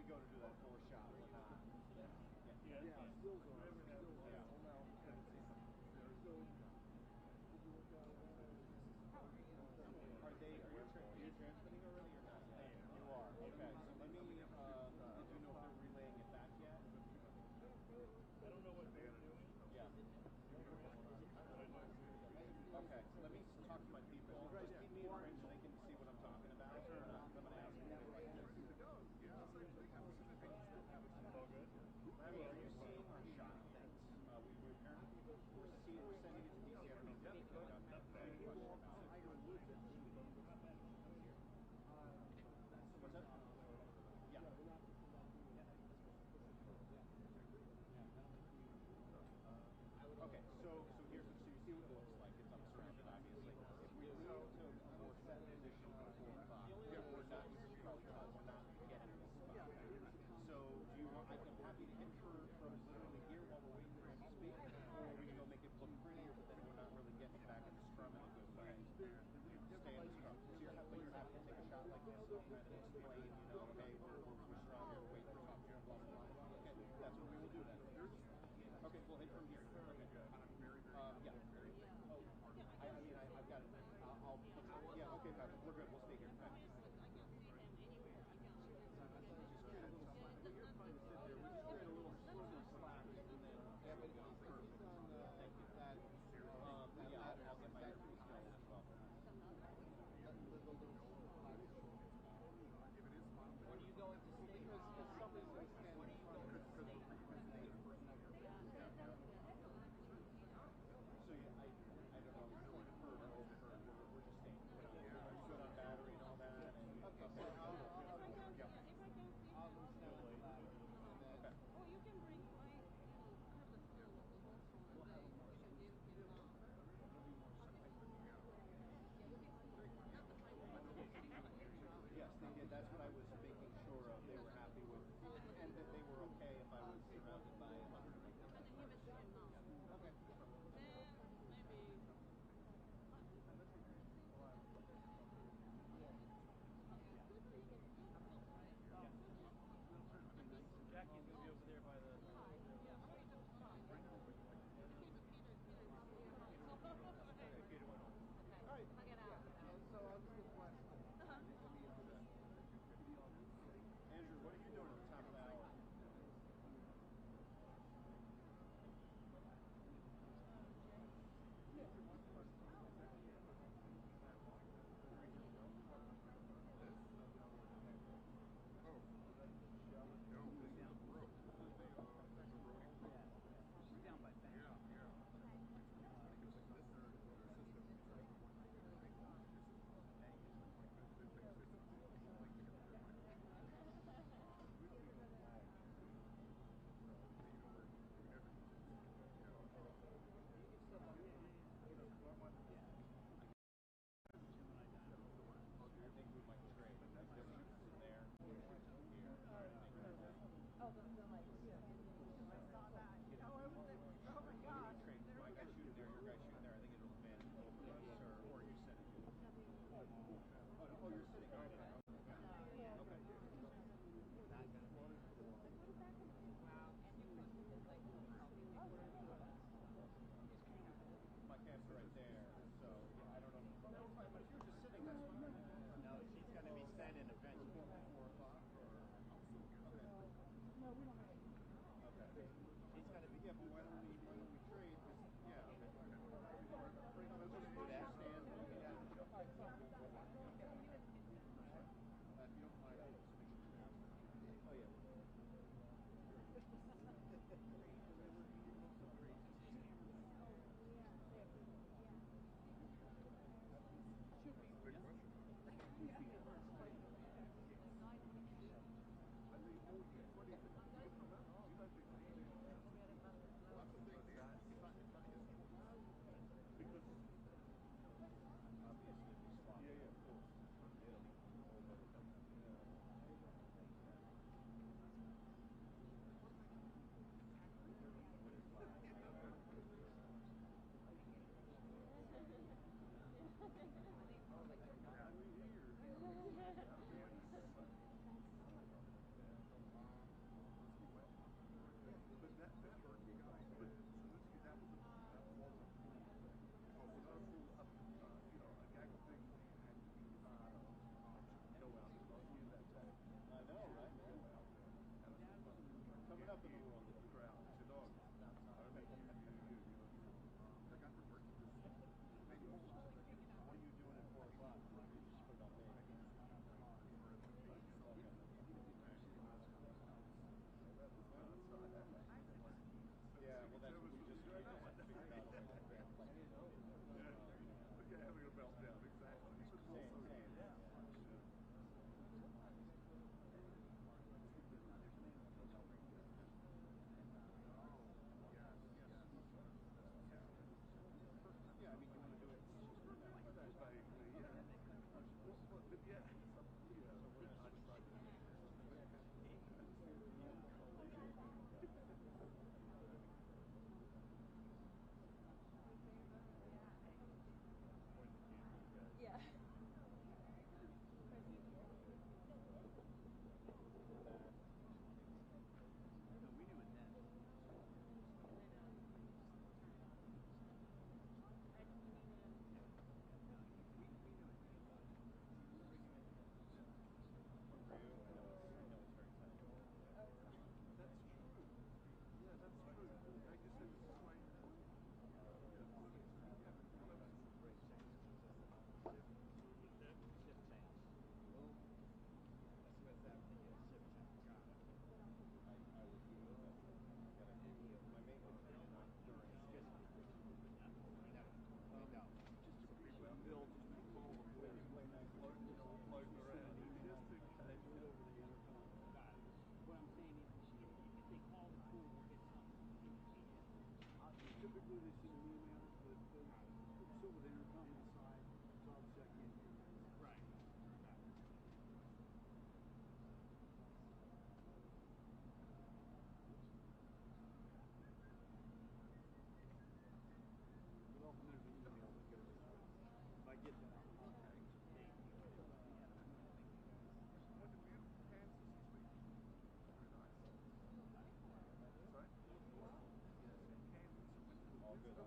go to do that full shot or not. Yeah, still going. Are you transmitting already or not? You are. Okay. So let me. Did you know if they're relaying it back yet? I don't know what they're doing. Yeah. Okay. So let me talk to my people. Just keep me in range so they can see what I'm talking about. I'm going to ask them like this. All good. Hey, are you seeing our shot things? We're sending it to DC. I don't know if you have any question about it. What's that? Yeah. Okay, so you see what it looks like. It's unsurrounded, obviously. If we move to a more set position before we're not getting this spot. So do you want? I'm happy to hit from literally here while we're waiting for him to speak, or we can go make it look prettier, but then we're not really getting back in the scrum in a good way. Stay in the scrum. So you're happy to take a shot like this and kind of explain, okay, we're strong here, wait for top here, blah blah blah. Okay, that's what we will do then. Okay, we'll hit from here. Okay. Yeah. Oh, I've got it. Yeah, okay, Patrick, we're good. We'll stay here. Okay. You're fine to sit there. We just get a little slower slack and then thank you. I'll get my skills as well. What are you going to state? Somebody's going to stand what are you going to state? So I don't know. We're just staying. We're good on battery and all that. do this in an email, but it's still with the intercom inside, so obviously I can't do that. Right. But often there's an email that goes with it. If I get that, I'll contact you. What the beautiful Kansas this week. Very nice. Sorry? Yes, in Kansas. All good.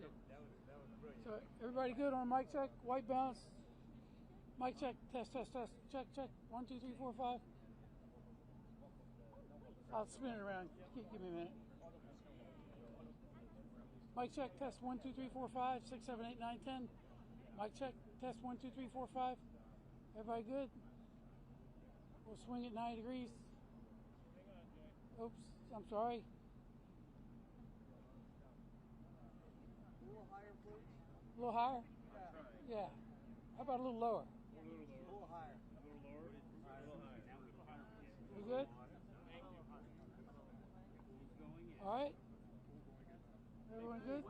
else. That was brilliant. So everybody good on mic check? White balance. Mic check. Test. Check. 1, 2, 3, 4, 5. I'll spin it around. Give me a minute. Mic check. Test. 1, 2, 3, 4, 5, 6, 7, 8, 9, 10. Mic check. Test. 1, 2, 3, 4, 5. Everybody good? We'll swing at 90 degrees. Oops. I'm sorry. A little higher, please. A little higher? Yeah. How about a little lower? A little lower. A little higher. A little lower. A little higher. We good? All right. Everyone good?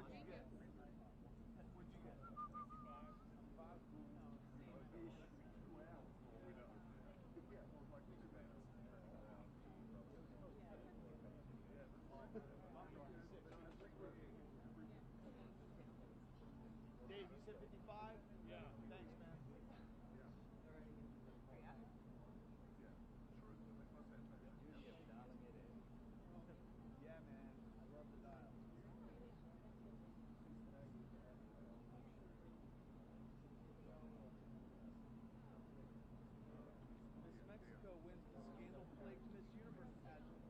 Dave, you said 55? Yeah. Thanks, man. Yeah, man. I love the dial. Miss Mexico wins the scandal-plagued Miss Universe pageant.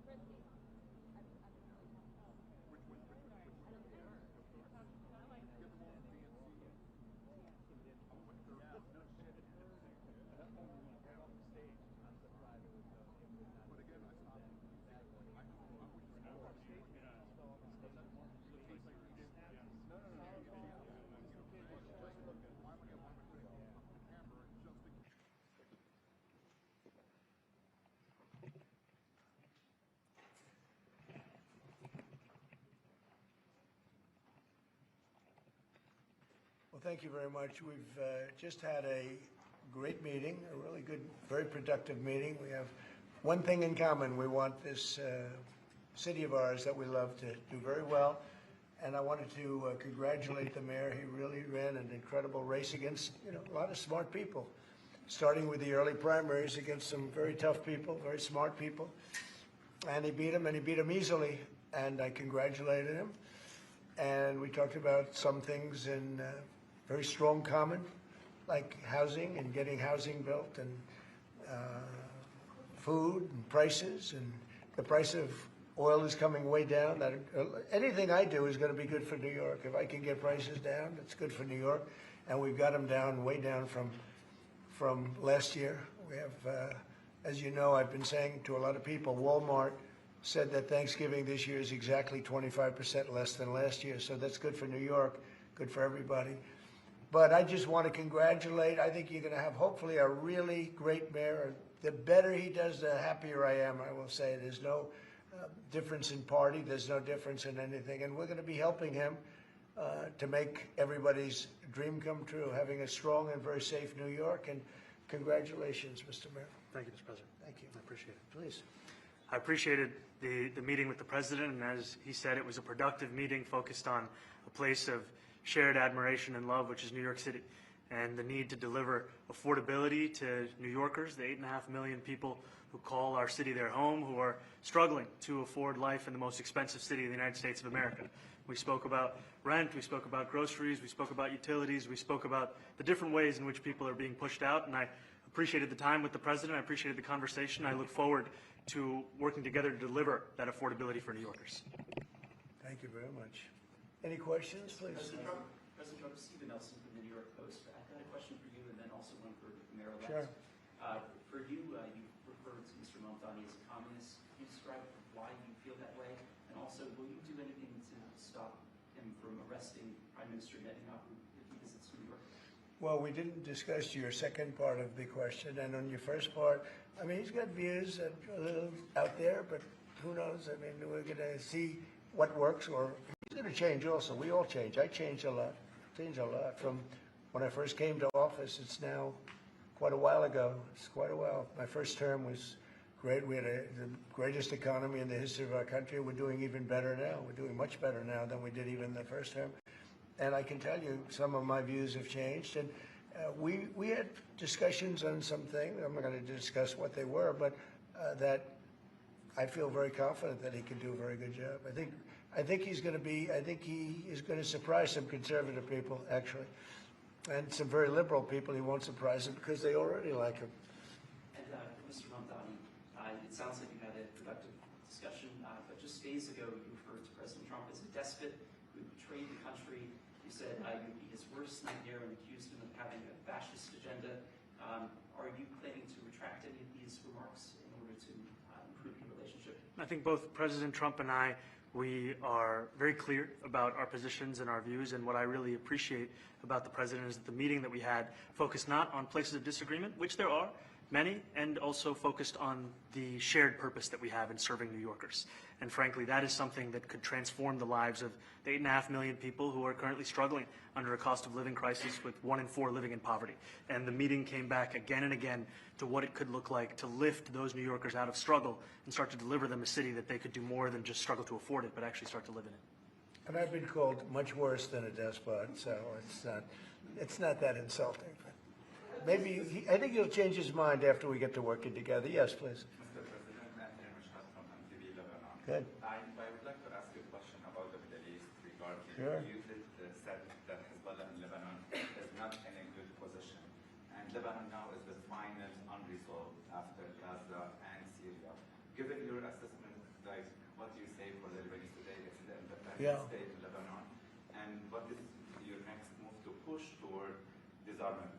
Well, thank you very much. We've just had a great meeting, a really good, very productive meeting. We have one thing in common. We want this city of ours that we love to do very well. And I wanted to congratulate the mayor. He really ran an incredible race against, a lot of smart people, starting with the early primaries against some very tough people, very smart people. And he beat them easily. And I congratulated him. And we talked about some things in very strong common, like housing and getting housing built, and food and prices, and the price of oil is coming way down. That anything I do is going to be good for New York. If I can get prices down, it's good for New York, and we've got them down, way down from last year. We have, as you know, I've been saying to a lot of people, Walmart said that Thanksgiving this year is exactly 25% less than last year, so that's good for New York, good for everybody. But I just want to congratulate. I think you're going to have, hopefully, a really great mayor. The better he does, the happier I am, I will say. There's no difference in party. There's no difference in anything. And we're going to be helping him to make everybody's dream come true, having a strong and very safe New York. And congratulations, Mr. Mayor. Thank you, Mr. President. Thank you. I appreciate it. Please. I appreciated the meeting with the president, and as he said, it was a productive meeting focused on a place of shared admiration and love, which is New York City, and the need to deliver affordability to New Yorkers, the 8.5 million people who call our city their home, who are struggling to afford life in the most expensive city in the United States of America. We spoke about rent, we spoke about groceries, we spoke about utilities, we spoke about the different ways in which people are being pushed out, and I appreciated the time with the president, I appreciated the conversation. I look forward to working together to deliver that affordability for New Yorkers. Thank you very much. Any questions, please? President Trump, Stephen Nelson from the New York Post. I've got a question for you and then also one for Mayor-elect. Sure. For you, you referred to Mr. Mamdani as a communist. Can you describe why you feel that way? And also, will you do anything to stop him from arresting Prime Minister Netanyahu if he visits New York? Well, we didn't discuss your second part of the question, and on your first part, I mean, he's got views that are a little out there, but who knows? I mean, we're going to see what works, or he's going to change also. We all change. I changed a lot. From when I first came to office. It's now quite a while ago. It's quite a while. My first term was great. We had the greatest economy in the history of our country. We're doing even better now. We're doing much better now than we did even the first term. And I can tell you some of my views have changed. And we had discussions on some things. I'm not going to discuss what they were, but that I feel very confident that he can do a very good job. I think he is going to surprise some conservative people, actually. And some very liberal people he won't surprise them because they already like him. And Mr. Mamdani, it sounds like you had a productive discussion, but just days ago you referred to President Trump as a despot who betrayed the country. You said you would be his worst nightmare and accused him of having a fascist agenda. Are you planning to retract any of these remarks in order to improve your relationship? I think both President Trump and we are very clear about our positions and our views, and what I really appreciate about the President is that the meeting that we had focused not on places of disagreement, which there are many, and also focused on the shared purpose that we have in serving New Yorkers. And frankly, that is something that could transform the lives of the 8.5 million people who are currently struggling under a cost of living crisis, with 1 in 4 living in poverty. And the meeting came back again and again to what it could look like to lift those New Yorkers out of struggle and start to deliver them a city that they could do more than just struggle to afford it, but actually start to live in it. And I've been called much worse than a despot, so it's not that insulting. Maybe I think he'll change his mind after we get to working together. Yes, please. Mr. President, Anthony Mashhad from MTV Lebanon. Good. I would like to ask you a question about the Middle East regarding Sure. you said that Hezbollah in Lebanon is not in a good position, and Lebanon now is the final unresolved after Gaza and Syria. Given your assessment, like what do you say for the Lebanese today? It's the independent state in Lebanon, and what is your next move to push toward disarmament?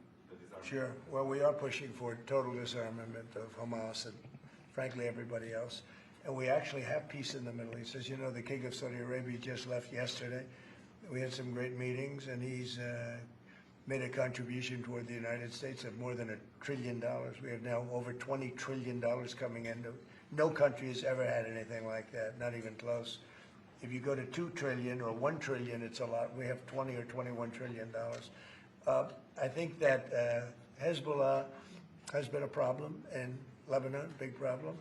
Sure. Well, we are pushing for total disarmament of Hamas and, frankly, everybody else. And we actually have peace in the Middle East. As you know, the King of Saudi Arabia just left yesterday. We had some great meetings, and he's made a contribution toward the United States of more than $1 trillion. We have now over $20 trillion coming in. No country has ever had anything like that, not even close. If you go to 2 trillion or 1 trillion, it's a lot. We have 20 or 21 trillion dollars. I think that Hezbollah has been a problem in Lebanon, big problem.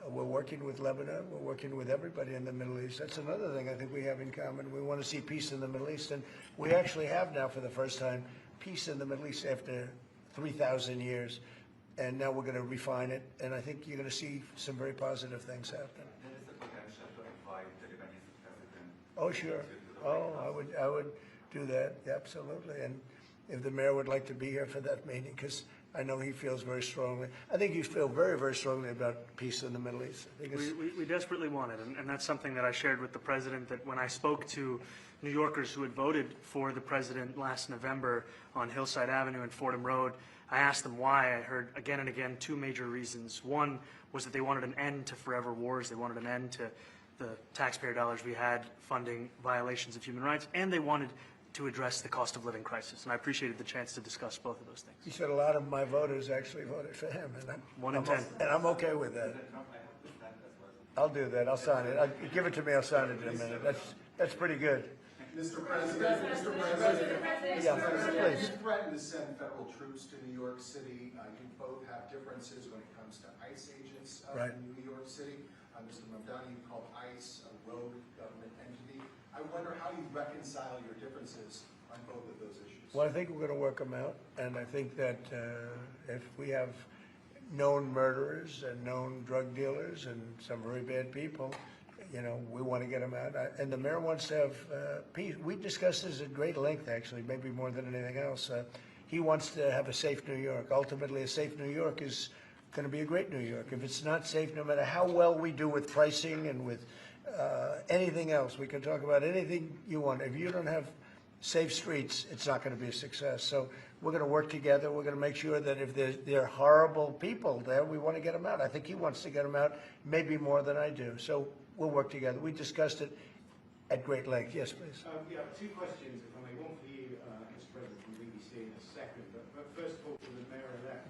We're working with Lebanon. We're working with everybody in the Middle East. That's another thing I think we have in common. We want to see peace in the Middle East, and we actually have now, for the first time, peace in the Middle East after 3,000 years. And now we're going to refine it, and I think you're going to see some very positive things happen. There is a potential to invite the Lebanese president. Oh, sure. Oh, I would do that, absolutely. And if the mayor would like to be here for that meeting, because I know he feels very strongly. I think you feel very, very strongly about peace in the Middle East. I think we desperately want it, and that's something that I shared with the president, that when I spoke to New Yorkers who had voted for the president last November on Hillside Avenue and Fordham Road, I asked them why. I heard again and again 2 major reasons. One was that they wanted an end to forever wars. They wanted an end to the taxpayer dollars we had funding violations of human rights, and they wanted to address the cost of living crisis. And I appreciated the chance to discuss both of those things. He said a lot of my voters actually voted for him, and 1 in 10. And I'm okay with that. I'll do that. I'll sign it. Give it to me. I'll sign it in a minute. That's pretty good. Mr. President, Yeah, please. you threatened to send federal troops to New York City. You both have differences when it comes to ICE agents Right. in New York City. Mr. Mamdani, you called ICE a rogue government entity. I wonder how you reconcile your differences on both of those issues. Well, I think we're going to work them out, and I think that if we have known murderers and known drug dealers and some very bad people, you know, we want to get them out. And the mayor wants to have peace. We discussed this at great length, actually, maybe more than anything else. He wants to have a safe New York. Ultimately, a safe New York is going to be a great New York. If it's not safe, no matter how well we do with pricing and with anything else, we can talk about anything you want. If you don't have safe streets, it's not going to be a success. So we're going to work together. We're going to make sure that if there are horrible people there, we want to get them out. I think he wants to get them out, maybe more than I do. So we'll work together. We discussed it at great length. Yes, please. Yeah, 2 questions, if I may. One for you, Mr. President, from BBC in a second. But first of all, for the mayor-elect.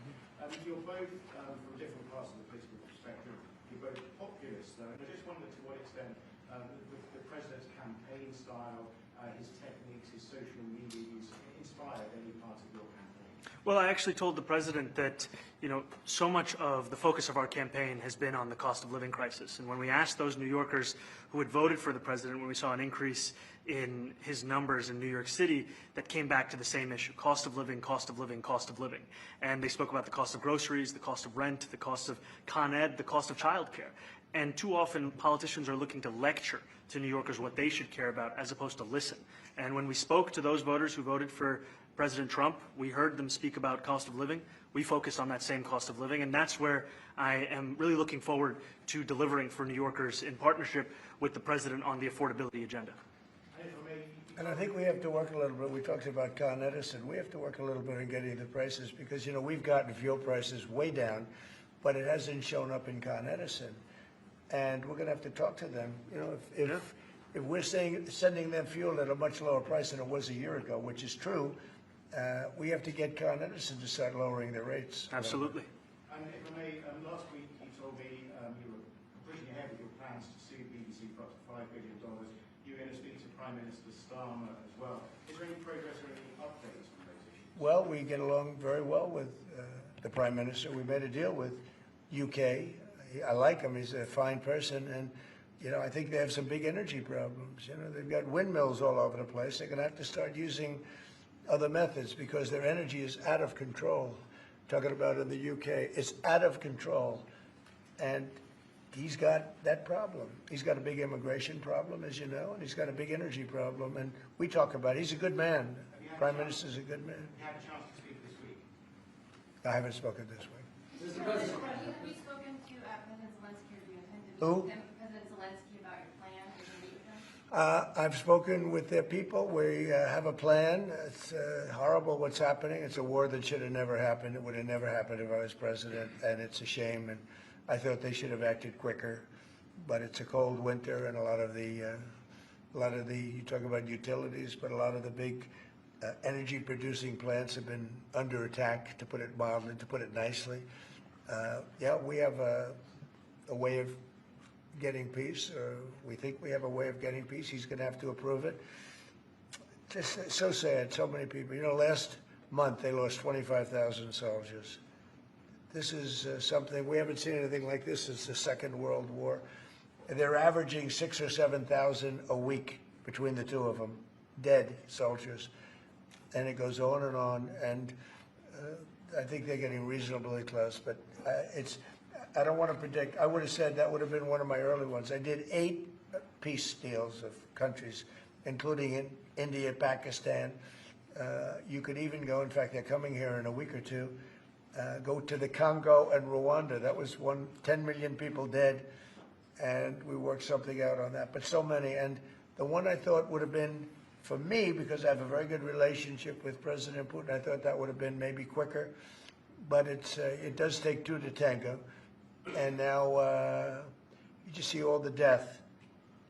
You're both, from different parts of the political spectrum, you're both populists, though. And I just wondered to what extent the president's campaign style, his techniques, his social media use inspired any part of your campaign? Well, I actually told the president that, you know, so much of the focus of our campaign has been on the cost of living crisis. And when we asked those New Yorkers who had voted for the president, when we saw an increase in his numbers in New York City that came back to the same issue: cost of living, cost of living, cost of living. And they spoke about the cost of groceries, the cost of rent, the cost of Con Ed, the cost of childcare. And too often politicians are looking to lecture to New Yorkers what they should care about as opposed to listen. And when we spoke to those voters who voted for President Trump, we heard them speak about cost of living. We focused on that same cost of living, and that's where I am really looking forward to delivering for New Yorkers in partnership with the President on the affordability agenda. And I think we have to work a little bit. We talked about Con Edison. We have to work a little bit on getting the prices because, you know, we've gotten fuel prices way down, but it hasn't shown up in Con Edison. And we're going to have to talk to them. You know, if we're sending them fuel at a much lower price than it was a year ago, which is true, we have to get Con Edison to start lowering their rates. Absolutely. And if I may, last week you told me you were pushing ahead with your plans to sue BBC for up to $5 billion. You were going to speak to Prime Minister Starmer as well. Is there any progress or any updates on those issues? Well, we get along very well with the Prime Minister. We made a deal with UK. I like him. He's a fine person. And, you know, I think they have some big energy problems. You know, they've got windmills all over the place. They're going to have to start using other methods because their energy is out of control. Talking about in the UK, it's out of control. And he's got that problem. He's got a big immigration problem, as you know, and he's got a big energy problem. And we talk about it. He's a good man. Prime Minister's a good man. You had a chance to speak this week. I haven't spoken this week. Mr. President, have you spoken to President Zelensky, or do you intend to Who? President Zelensky about your plan? Are you going to meet with him? I've spoken with their people. We have a plan. It's horrible what's happening. It's a war that should have never happened. It would have never happened if I was president, and it's a shame. And I thought they should have acted quicker. But it's a cold winter, and a lot of the you talk about utilities, but a lot of the big energy-producing plants have been under attack, to put it mildly, to put it nicely. Yeah, we have a way of getting peace, or we think we have a way of getting peace. He's going to have to approve it. Just so sad, so many people. You know, last month they lost 25,000 soldiers. This is something, we haven't seen anything like this since the Second World War. They're averaging 6,000 or 7,000 a week between the two of them, dead soldiers. And it goes on, and I think they're getting reasonably close, but I don't want to predict. I would have said that would have been one of my early ones. I did 8 peace deals of countries, including in India, Pakistan. You could even go, in fact, they're coming here in a week or two, go to the Congo and Rwanda. That was 10 million people dead, and we worked something out on that. But so many, and the one I thought would have been, for me, because I have a very good relationship with President Putin, I thought that would have been maybe quicker. But it does take 2 to tango. And now you just see all the death.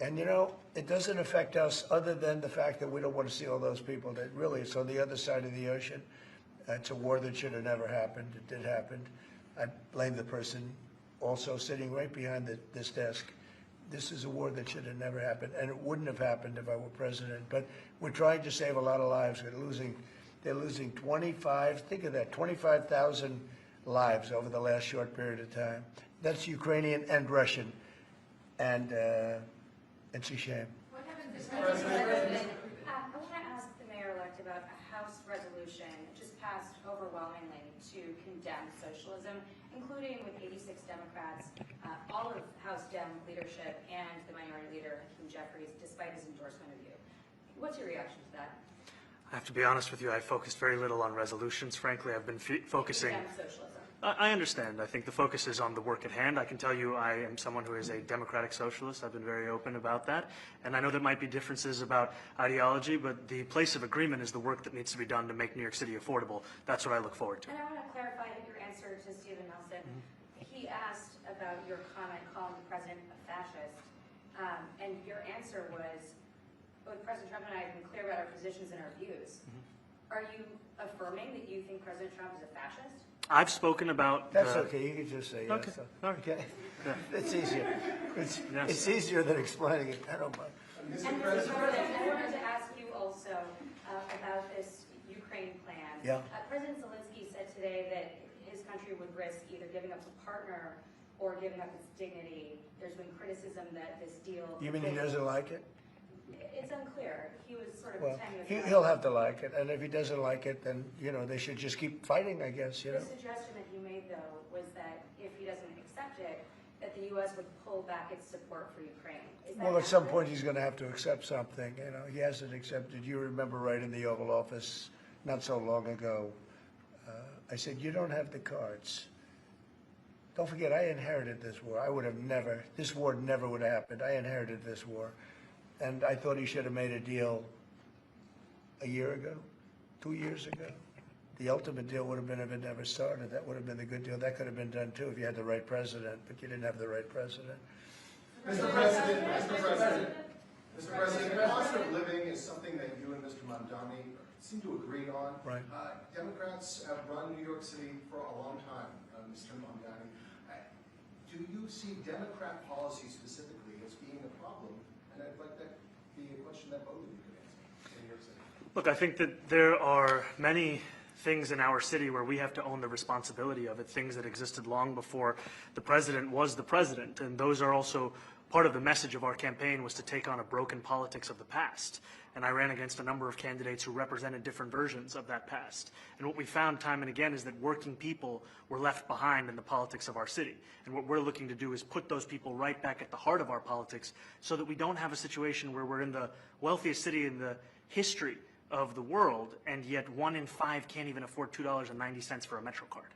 And, you know, it doesn't affect us other than the fact that we don't want to see all those people that really, it's on the other side of the ocean. It's a war that should have never happened. It did happen. I blame the person also sitting right behind this desk. This is a war that should have never happened, and it wouldn't have happened if I were president. But we're trying to save a lot of lives. They're losing 25, think of that, 25,000 lives over the last short period of time. That's Ukrainian and Russian, and it's a shame. What happens if President? I want to ask the mayor-elect about a House resolution just passed overwhelmingly to condemn socialism, including with 86 Democrats, all of House Dem leadership, and the minority leader, Hakeem Jeffries, despite his endorsement of you. What's your reaction to that? I have to be honest with you, I focused very little on resolutions. Frankly, I've been focusing... Condemn socialism. I understand. I think the focus is on the work at hand. I can tell you I am someone who is a democratic socialist. I've been very open about that. And I know there might be differences about ideology, but the place of agreement is the work that needs to be done to make New York City affordable. That's what I look forward to. And I want to clarify your answer to Stephen Nelson. He asked about your comment calling the president a fascist. And your answer was, both President Trump and I have been clear about our positions and our views. Are you affirming that you think President Trump is a fascist? I've spoken about... That's okay. You can just say yes. Okay. Okay. Yeah. It's easier. Yes. It's easier than explaining it. I don't mind. And Mr. President, I wanted to ask you also about this Ukraine plan. Yeah. President Zelensky said today that his country would risk either giving up a partner or giving up its dignity. There's been criticism that this deal... You mean he doesn't like it? It's unclear. He was sort of Well, pretending. he'll have to like it, and if he doesn't like it, then, you know, they should just keep fighting, I guess, you know? The suggestion that he made, though, was that if he doesn't accept it, that the U.S. would pull back its support for Ukraine. Is that Well, at some accurate? point, he's going to have to accept something, you know? He hasn't accepted. You remember right in the Oval Office, not so long ago, I said, you don't have the cards. Don't forget, I inherited this war. I would have never, this war never would have happened. I inherited this war. And I thought he should have made a deal a year ago, 2 years ago. The ultimate deal would have been if it never started. That would have been the good deal. That could have been done too if you had the right president, but you didn't have the right president. Mr. President, Mr. President, cost of living is something that you and Mr. Mamdani seem to agree on. Right. Democrats have run New York City for a long time, Mr. Mamdani. Do you see Democrat policy specifically as being a problem? And I'd like that to be a question that both of you could answer in New York City. Look, I think that there are many things in our city where we have to own the responsibility of it, things that existed long before the president was the president. And those are also part of the message of our campaign, was to take on a broken politics of the past. And I ran against a number of candidates who represented different versions of that past. And what we found time and again is that working people were left behind in the politics of our city. And what we're looking to do is put those people right back at the heart of our politics so that we don't have a situation where we're in the wealthiest city in the history of the world, and yet 1 in 5 can't even afford $2.90 for a Metro card.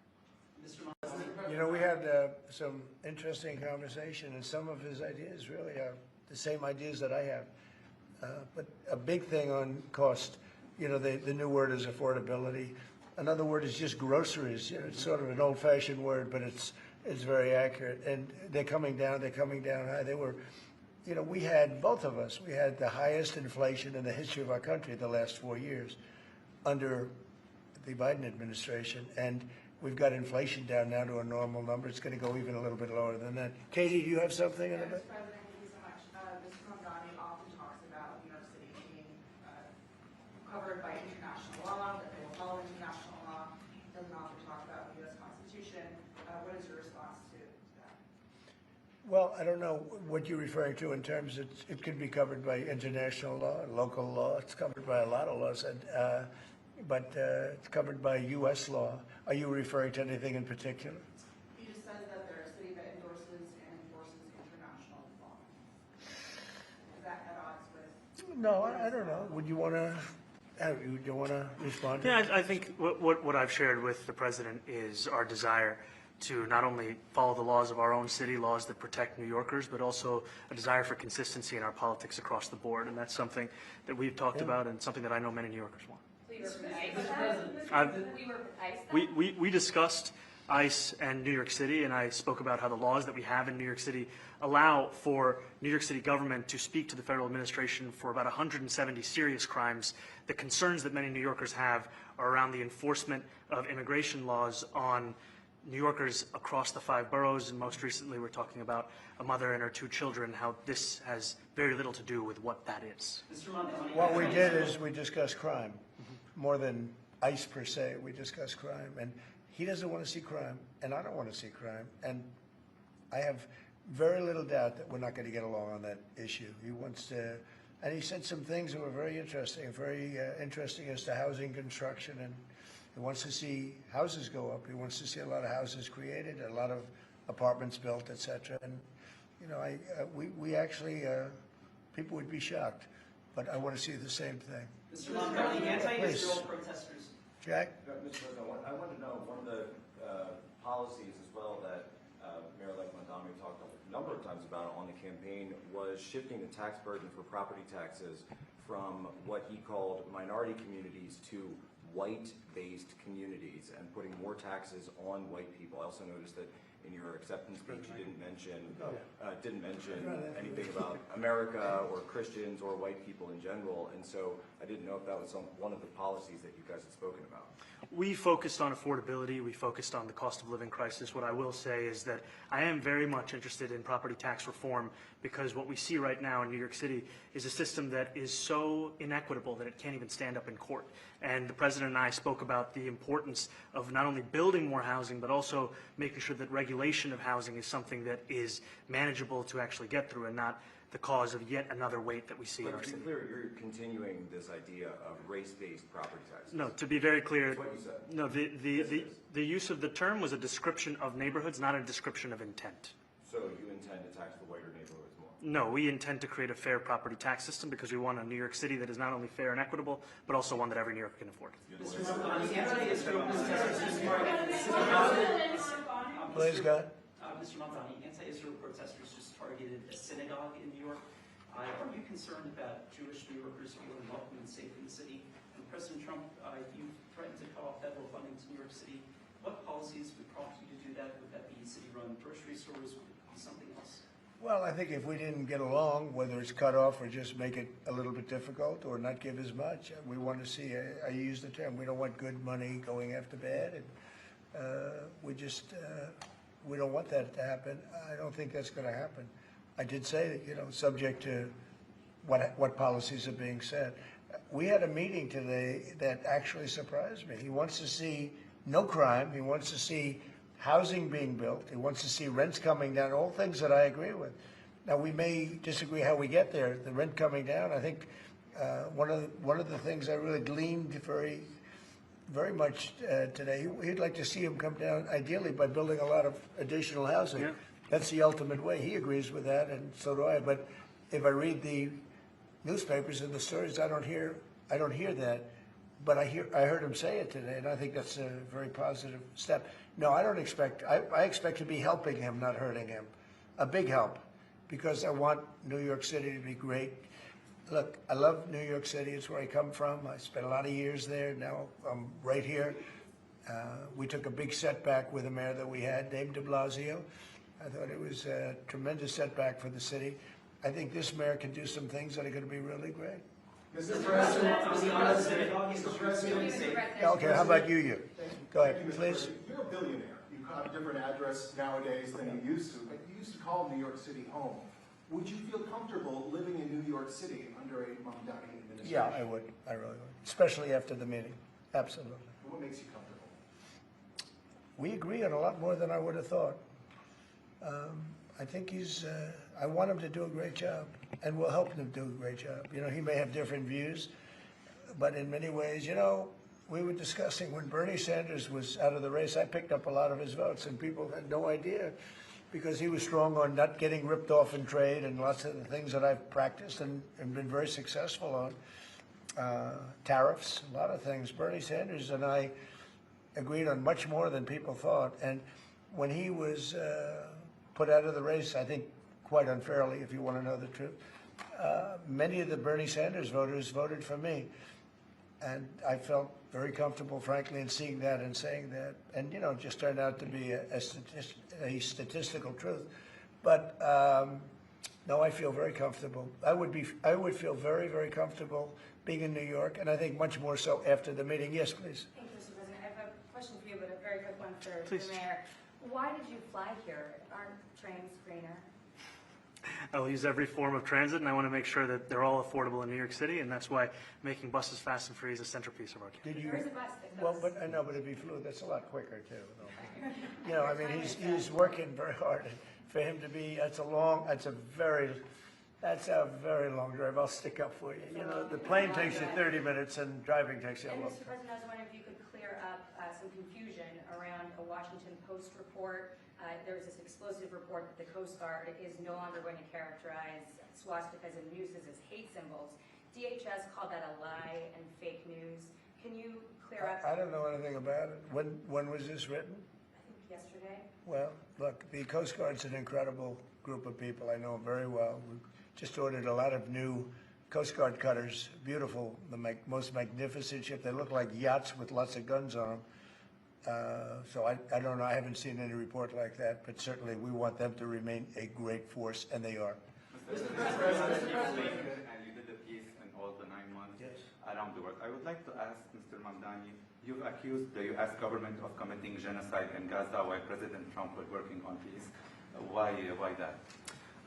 You know, we had some interesting conversation, and some of his ideas really are the same ideas that I have. But a big thing on cost, you know, the new word is affordability. Another word is just groceries. You know, it's sort of an old-fashioned word, but it's very accurate. And they're coming down high. They were, you know, we had, both of us, we had the highest inflation in the history of our country the last 4 years under the Biden administration. And we've got inflation down now to a normal number. It's going to go even a little bit lower than that. Katie, do you have something in a bit? Mr. President, thank you so much. Mr. Mamdani often talks about New York City being covered by international law, that they will follow international law. Doesn't often talk about the U.S. Constitution. What is your response to that? Well, I don't know what you're referring to in terms of it could be covered by international law, local law. It's covered by a lot of laws, but it's covered by U.S. law. Are you referring to anything in particular? He just says that they're a city that endorses and enforces international law. Is that at odds with? No, I don't know. Would you want to respond? Yeah, I think what I've shared with the president is our desire to not only follow the laws of our own city, laws that protect New Yorkers, but also a desire for consistency in our politics across the board. And that's something that we've talked about and something that I know many New Yorkers want. We discussed ICE and New York City, and I spoke about how the laws that we have in New York City allow for New York City government to speak to the federal administration for about 170 serious crimes. The concerns that many New Yorkers have are around the enforcement of immigration laws on New Yorkers across the 5 boroughs, and most recently we're talking about a mother and her 2 children, how this has very little to do with what that is. What we did is we discussed crime. More than ICE per se, we discussed crime. And he doesn't want to see crime, and I don't want to see crime. And I have very little doubt that we're not going to get along on that issue. He wants to, and he said some things that were very interesting as to housing construction, and he wants to see houses go up. He wants to see a lot of houses created, a lot of apartments built, et cetera. And, you know, we actually, people would be shocked, but I want to see the same thing. Mr. Mamdani, anti-Israel protesters. Jack? Mr. President, I wanted to know, one of the policies as well that Mayor-elect Mamdani talked a number of times about on the campaign was shifting the tax burden for property taxes from what he called minority communities to white-based communities and putting more taxes on white people. I also noticed that in your acceptance speech you didn't mention anything about America or Christians or white people in general, and so I didn't know if that was one of the policies that you guys had spoken about. We focused on affordability. We focused on the cost of living crisis. What I will say is that I am very much interested in property tax reform, because what we see right now in New York City is a system that is so inequitable that it can't even stand up in court. And the president and I spoke about the importance of not only building more housing, but also making sure that regulation of housing is something that is manageable to actually get through, and not the cause of yet another weight that we see in But our to be city. clear, you're continuing this idea of race-based property taxes. No, to be very clear, That's what you said. no, the use of the term was a description of neighborhoods, not a description of intent. So you intend to tax the whiter neighborhoods more? No, we intend to create a fair property tax system because we want a New York City that is not only fair and equitable, but also one that every New Yorker can afford. Mr. Mamdani, anti-Israel protesters Please, go ahead. Mr. Mamdani, anti-Israel protesters just targeted a synagogue in New York. Are you concerned about Jewish New Yorkers feeling welcome and safe in the city? And President Trump, you threatened to cut off federal funding to New York City. What policies would prompt you to do that? Would that be city-run grocery stores? Would it be something else? Well, I think if we didn't get along, whether it's cut off or just make it a little bit difficult or not give as much, we want to see, I use the term, we don't want good money going after bad. And we don't want that to happen. I don't think that's going to happen. I did say that, subject to what policies are being said. We had a meeting today that actually surprised me. He wants to see no crime. He wants to see housing being built. He wants to see rents coming down, all things that I agree with. Now, we may disagree how we get there. The rent coming down, I think one of the things I really gleaned very much today, he'd like to see him come down, ideally, by building a lot of additional housing. Yeah. That's the ultimate way. He agrees with that, and so do I. But if I read the newspapers and the stories, I don't hear that. But I heard him say it today, and I think that's a very positive step. No, I don't expect. I expect to be helping him, not hurting him. A big help, because I want New York City to be great. Look, I love New York City. It's where I come from. I spent a lot of years there. Now I'm right here. We took a big setback with the mayor that we had, Dave de Blasio. I thought it was a tremendous setback for the city. I think this mayor can do some things that are going to be really great. Mr. President, Mr. President. Okay, how about you? Go ahead, Thank you, Mr. please. President. You're a billionaire. You have a different address nowadays than you used to, but you used to call New York City home. Would you feel comfortable living in New York City under a Mamdani administration? Yeah, I would. I really would. Especially after the meeting. Absolutely. What makes you comfortable? We agree on a lot more than I would have thought. I think I want him to do a great job, and we'll help him do a great job. He may have different views, but in many ways, we were discussing when Bernie Sanders was out of the race, I picked up a lot of his votes, and people had no idea, because he was strong on not getting ripped off in trade and lots of the things that I've practiced and been very successful on. Tariffs, a lot of things. Bernie Sanders and I agreed on much more than people thought. And when he was put out of the race, I think quite unfairly, if you want to know the truth, many of the Bernie Sanders voters voted for me. And I felt very comfortable, frankly, in seeing that and saying that. And, it just turned out to be a statistical truth. But, no, I feel very comfortable. I would feel very, very comfortable being in New York, and I think much more so after the meeting. Yes, please. Thank you, Mr. President. I have a question for you, but a very quick one for Please. the mayor. Why did you fly here? Aren't trains greener? I will use every form of transit, and I want to make sure that they're all affordable in New York City, and that's why making buses fast and free is a centerpiece of our campaign. Did you? There is a bus that Well, goes. but I know, but if he flew, that's a lot quicker too. I mean, he's working very hard. For him to be, that's a very long drive. I'll stick up for you. The plane takes you 30 minutes and driving takes you a And long Mr. time. President, I was wondering if you could clear up some confusion around a Washington Post report. There was this explosive report that the Coast Guard is no longer going to characterize swastikas and nooses as hate symbols. DHS called that a lie and fake news. Can you clear up? I don't know anything about it. When was this written? I think yesterday. Well, look, the Coast Guard's an incredible group of people. I know them very well. We just ordered a lot of new Coast Guard cutters, beautiful, the most magnificent ship. They look like yachts with lots of guns on them. So I don't know. I haven't seen any report like that, but certainly we want them to remain a great force, and they are. Mr. President, and you did a piece in all the 9 months around the world. I would like to ask Mr. Mamdani, you've accused the U.S. government of committing genocide in Gaza while President Trump was working on peace. Why that?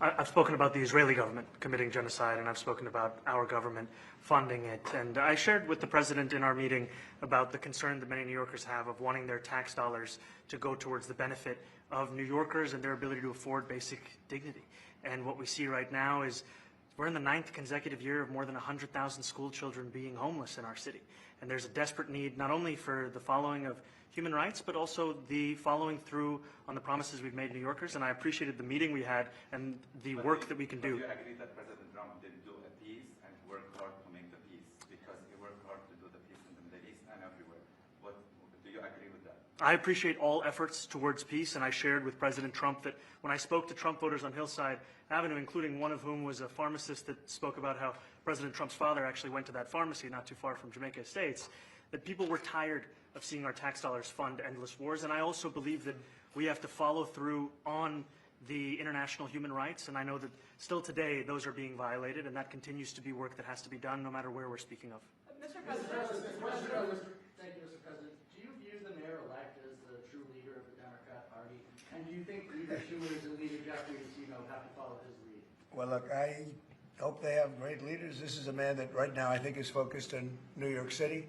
I've spoken about the Israeli government committing genocide, and I've spoken about our government funding it. And I shared with the president in our meeting about the concern that many New Yorkers have of wanting their tax dollars to go towards the benefit of New Yorkers and their ability to afford basic dignity. And what we see right now is we're in the 9th consecutive year of more than 100,000 school children being homeless in our city. And there's a desperate need not only for the following of human rights, but also the following through on the promises we've made New Yorkers. And I appreciated the meeting we had and the work that we can do. Do you agree that President Trump did do a peace and work hard to make the peace? Because he worked hard to do the peace in the Middle East and everywhere. Do you agree with that? I appreciate all efforts towards peace, and I shared with President Trump that when I spoke to Trump voters on Hillside Avenue, including one of whom was a pharmacist that spoke about how President Trump's father actually went to that pharmacy not too far from Jamaica Estates, that people were tired of seeing our tax dollars fund endless wars. And I also believe that we have to follow through on the international human rights, and I know that still today those are being violated, and that continues to be work that has to be done no matter where we're speaking of. Mr. President, thank you, Mr. President. Do you view the mayor-elect as the true leader of the Democrat Party? And do you think Leader Schumer's and Leader Jeffries, have to follow his lead? Well, look, I hope they have great leaders. This is a man that right now I think is focused on New York City.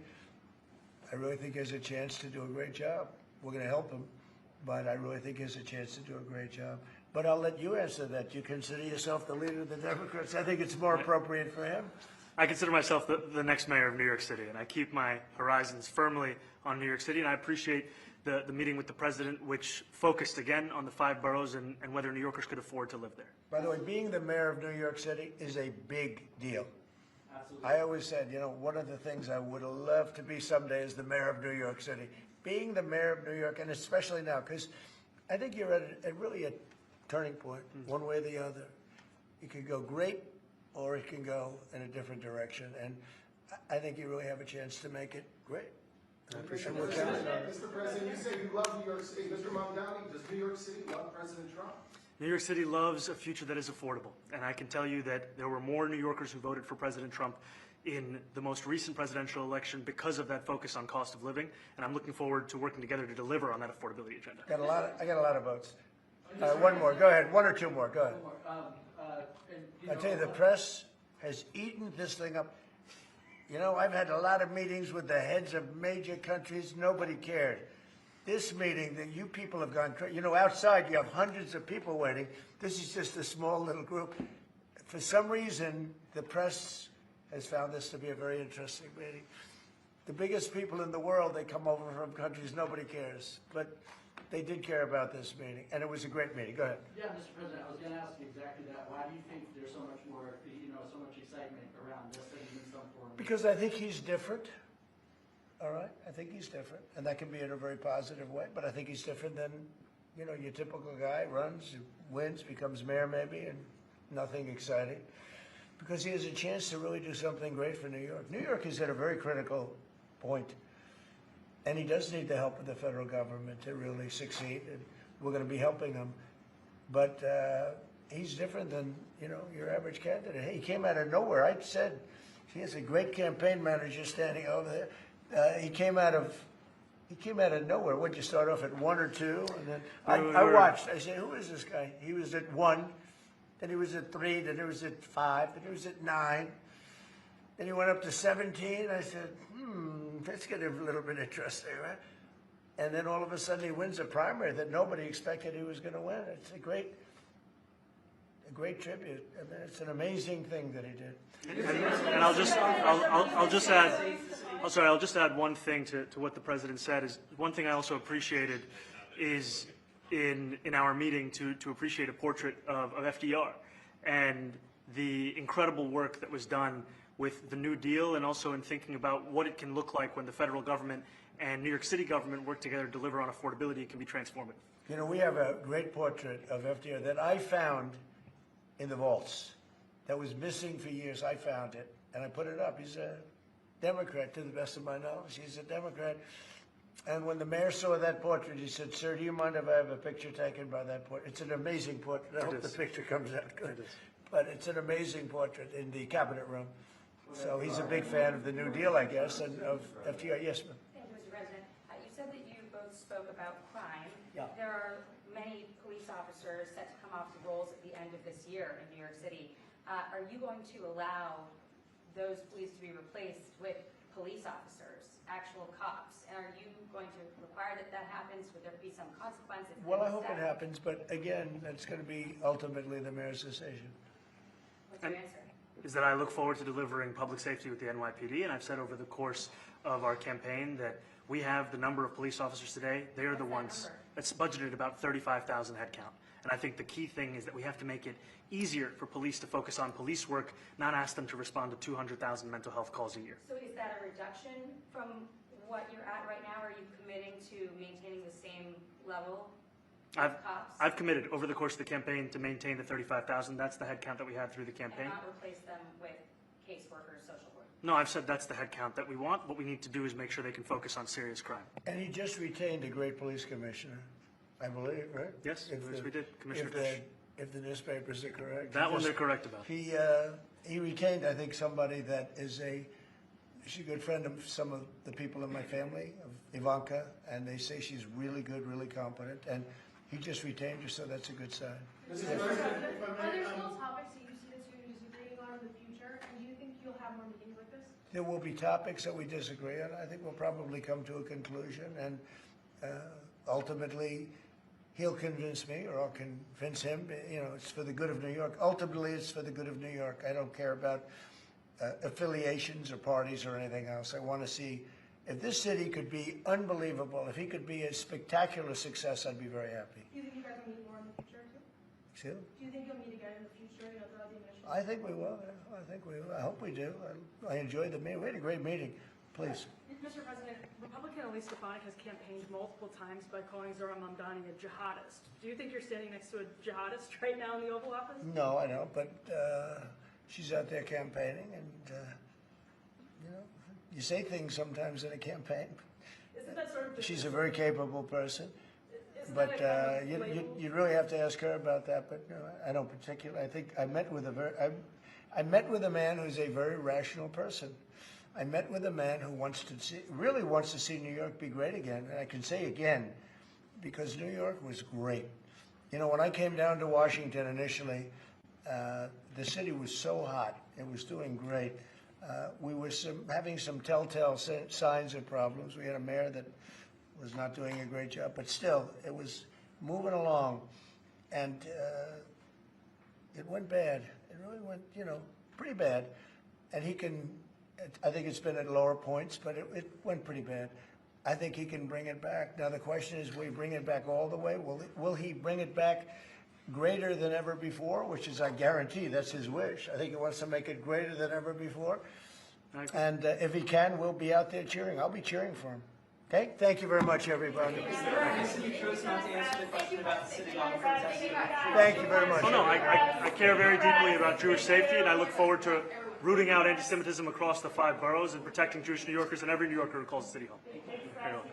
I really think he has a chance to do a great job. We're going to help him, but I really think he has a chance to do a great job. But I'll let you answer that. You consider yourself the leader of the Democrats? I think it's more appropriate for him. I consider myself the next mayor of New York City, and I keep my horizons firmly on New York City, and I appreciate the meeting with the president, which focused again on the 5 boroughs and whether New Yorkers could afford to live there. By the way, being the mayor of New York City is a big deal. Absolutely. I always said, one of the things I would love to be someday is the mayor of New York City. Being the mayor of New York, and especially now, because I think you're at really a turning point, one way or the other. It could go great, or it can go in a different direction. And I think you really have a chance to make it great. I appreciate what you're saying. Mr. President, you say you love New York City. Mr. Mamdani, does New York City love President Trump? New York City loves a future that is affordable. And I can tell you that there were more New Yorkers who voted for President Trump in the most recent presidential election because of that focus on cost of living. And I'm looking forward to working together to deliver on that affordability agenda. I got a lot of votes. One more. Go ahead. 1 or 2 more. Go ahead. I tell you, the press has eaten this thing up. I've had a lot of meetings with the heads of major countries. Nobody cared. This meeting, that you people have gone crazy. Outside you have hundreds of people waiting. This is just a small little group. For some reason, the press has found this to be a very interesting meeting. The biggest people in the world, they come over from countries nobody cares. But they did care about this meeting, and it was a great meeting. Go ahead. Yeah, Mr. President, I was going to ask you exactly that. Why do you think there's so much more, so much excitement around this than in some form? Because I think he's different. All right? I think he's different, and that can be in a very positive way, but I think he's different than, your typical guy, runs, wins, becomes mayor maybe, and nothing exciting. Because he has a chance to really do something great for New York. New York is at a very critical point. And he does need the help of the federal government to really succeed, and we're going to be helping him. But he's different than, your average candidate. He came out of nowhere. I said, he has a great campaign manager standing over there. He came out of nowhere. What'd you start off at 1 or 2? And then I watched. I said, who is this guy? He was at 1, then he was at 3, then he was at 5, then he was at 9. Then he went up to 17. I said, that's getting a little bit interesting, right? And then all of a sudden he wins a primary that nobody expected he was going to win. It's a great tribute. I mean, it's an amazing thing that he did. And I'll just add one thing to what the president said. Is one thing I also appreciated is in our meeting to appreciate a portrait of FDR and the incredible work that was done with the New Deal, and also in thinking about what it can look like when the federal government and New York City government work together to deliver on affordability. It can be transformative. We have a great portrait of FDR that I found in the vaults that was missing for years. I found it, and I put it up. He's a Democrat, to the best of my knowledge. He's a Democrat. And when the mayor saw that portrait, he said, sir, do you mind if I have a picture taken by that portrait? It's an amazing portrait. I hope the picture comes out good. But it's an amazing portrait in the cabinet room. So he's a big fan of the New Deal, I guess, and of FDR. Yes, ma'am. Thank you, Mr. President. You said that you both spoke about crime. Yeah. There are many police officers set to come off the rolls at the end of this year in New York City. Are you going to allow those police to be replaced with police officers, actual cops? And are you going to require that that happens? Would there be some consequences? Well, I hope it happens, but again, that's going to be ultimately the mayor's decision. What's your answer? Is that I look forward to delivering public safety with the NYPD, and I've said over the course of our campaign that we have the number of police officers today. They are the ones that's budgeted about 35,000 headcount. And I think the key thing is that we have to make it easier for police to focus on police work, not ask them to respond to 200,000 mental health calls a year. So is that a reduction from what you're at right now? Are you committing to maintaining the same level of cops? I've committed over the course of the campaign to maintain the 35,000. That's the headcount that we had through the campaign. And not replace them with caseworkers, social work? No, I've said that's the headcount that we want. What we need to do is make sure they can focus on serious crime. And he just retained a great police commissioner, I believe, right? Yes, we did, Commissioner Fish. If the newspapers are correct. That one they're correct about. He retained, I think, somebody that is she's a good friend of some of the people in my family, of Ivanka, and they say she's really good, really competent, and he just retained her, so that's a good sign. Are there still topics that you see that you're disagreeing on in the future, and do you think you'll have more meetings like this? There will be topics that we disagree on. I think we'll probably come to a conclusion, and ultimately, he'll convince me, or I'll convince him. You know, it's for the good of New York. Ultimately, it's for the good of New York. I don't care about affiliations or parties or anything else. I want to see if this city could be unbelievable. If he could be a spectacular success, I'd be very happy. Do you think you guys will meet more in the future too? Excuse me? Do you think you'll meet again in the future? You know, throughout the administration? I think we will. Yeah. I think we will. I hope we do. I enjoyed the meeting. We had a great meeting. Please. Mr. President, Republican Elise Stefanik has campaigned multiple times by calling Zohran Mamdani a jihadist. Do you think you're standing next to a jihadist right now in the Oval Office? No, I don't, but she's out there campaigning, and, you know, you say things sometimes in a campaign. Isn't that sort of She's a very capable person, Isn't but that a kind of label? you really have to ask her about that, but no, I don't particularly. I think I met with I met with a man who's a very rational person. I met with a man who really wants to see New York be great again. And I can say again, because New York was great. You know, when I came down to Washington initially, the city was so hot. It was doing great. We were having some telltale signs of problems. We had a mayor that was not doing a great job, but still, it was moving along. And it went bad. It really went, you know, pretty bad. And I think it's been at lower points, but it went pretty bad. I think he can bring it back. Now the question is, will he bring it back all the way? Will he bring it back greater than ever before, which is, I guarantee, that's his wish. I think he wants to make it greater than ever before. And if he can, we'll be out there cheering. I'll be cheering for him. Okay? Thank you very much, everybody. You chose not to answer the question about the city law protest. Thank you very much. Oh, no, I care very deeply about Jewish safety, and I look forward to rooting out anti-Semitism across the 5 boroughs and protecting Jewish New Yorkers and every New Yorker who calls the city home. Very well.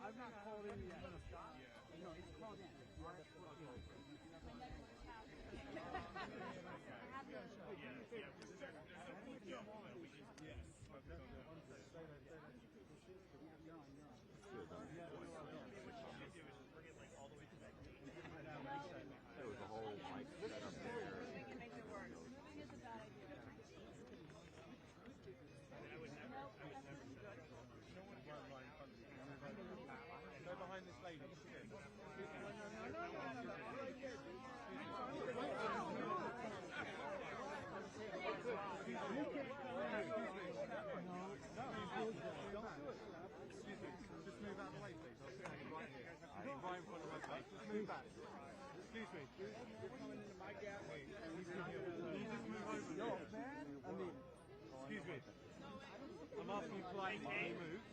I've not called in yet. No, he's called in. There was a whole like setup there. Go behind this lady. Excuse me, just move out of the way, please. I'll stand right here. Right in front of my face. Just move back. Excuse me. You're coming into my gap. Can you just move over? No, man. I mean, excuse me. I'm asking you politely. Can you move?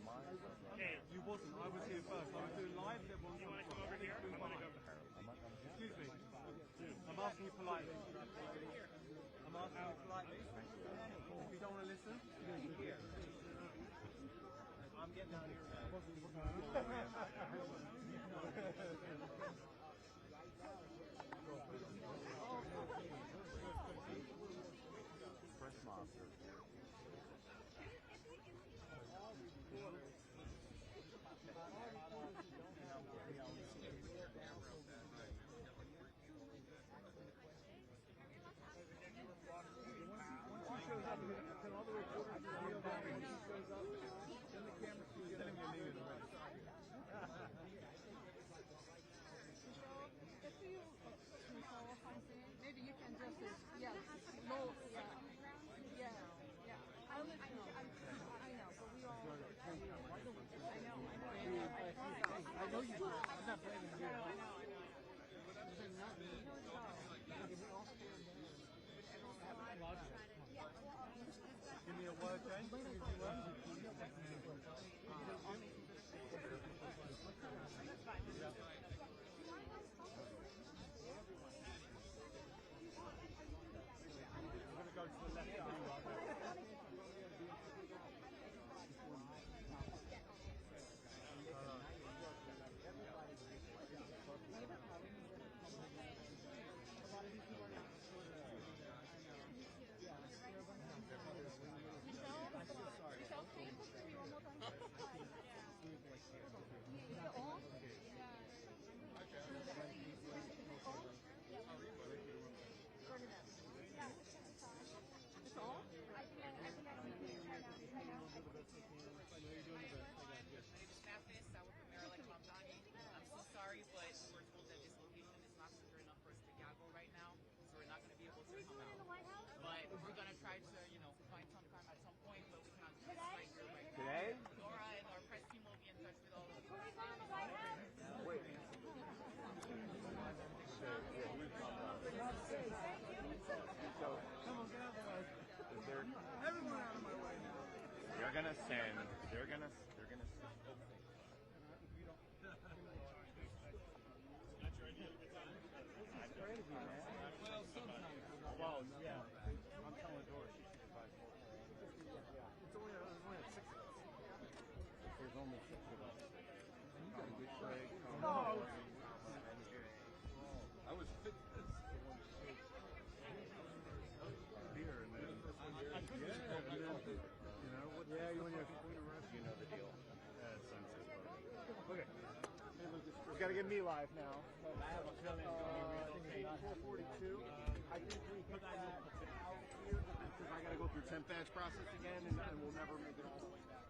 You wasn't. I was here first. I was doing live. You want to come over here? I want to go over here. Excuse me. I'm asking you politely. I'm asking you politely. If you don't want to listen, here. I'm getting out of here. Press monster. Maybe you can just yes, no, yeah. I'll let you know. I know, but we all. I know you do. I'm not blaming you. I know. Give me a word, Jane. Give me a word. We're going to go to the left. Mayor-elect Mamdani. I'm so sorry, but we're told that this location is not secure enough for us to gaggle right now, so we're not going to be able to come out. But we're going to try to, find some time at some point, but we can't do this right here, right now. Today? Laura and our press team will be in touch with all of you. Wait. So, come on, get out of the way. Everyone out of my way now. They're gonna send. They're gonna. Well, sometimes. Well, yeah. I'm telling Dory she should buy more. It's only at 6 of us. There's only 6 of us. You got a good trade. No. I was fit this. Beer and then. Yeah, you want to you know the deal. Okay. You got to get me live now. I have a feeling it's 442. I think we hit that out here because I got to go through temp badge process again, and we'll never make it all the way back.